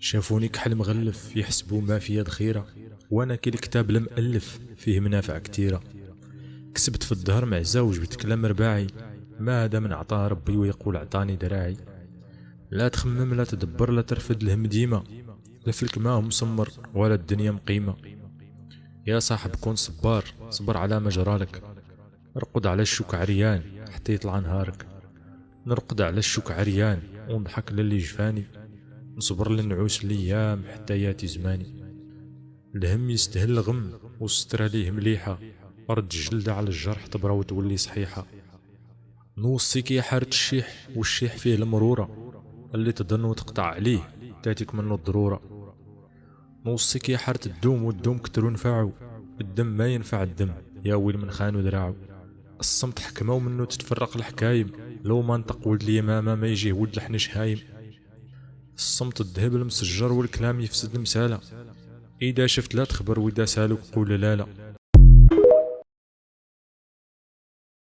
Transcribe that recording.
شافوني كحل مغلف يحسبوا ما فيا ذخيرة، وانا كي الكتاب لم ألف فيه منافع كتيرة. كسبت في الدهر معزة وجبت كلام رباعي، ما هذا من عطاه ربي ويقول عطاني دراعي. لا تخمم لا تدبر لا ترفد الهم ديما، لا في الكماه مسمر ولا الدنيا مقيمة. يا صاحب كون صبار، صبر على ما جرالك، رقد على الشوك عريان حتى يطلع نهارك. نرقد على الشوك عريان ونضحك للي جفاني، نصبر لنعوس الايام حتى ياتي زماني. الهم يستهل الغم والستر عليه مليحة، رد الجلدة على الجرح تبرا وتولي صحيحة. نوصيك يا حارة الشيح والشيح فيه المرورة، اللي تظن وتقطع عليه تاتيك منه الضرورة. نوصيك يا حارة الدوم والدوم كترو نفعو، الدم ما ينفع الدم يا ويل من خانو دراعو. الصمت حكمة ومنه تتفرق الحكايم، لو ما نطق ولد اليمامة ما يجيه ولد الحنش هايم. الصمت الذهب المسجر والكلام يفسد المسالة، إذا شفت لا تخبر وإذا سالوك قول لا لا.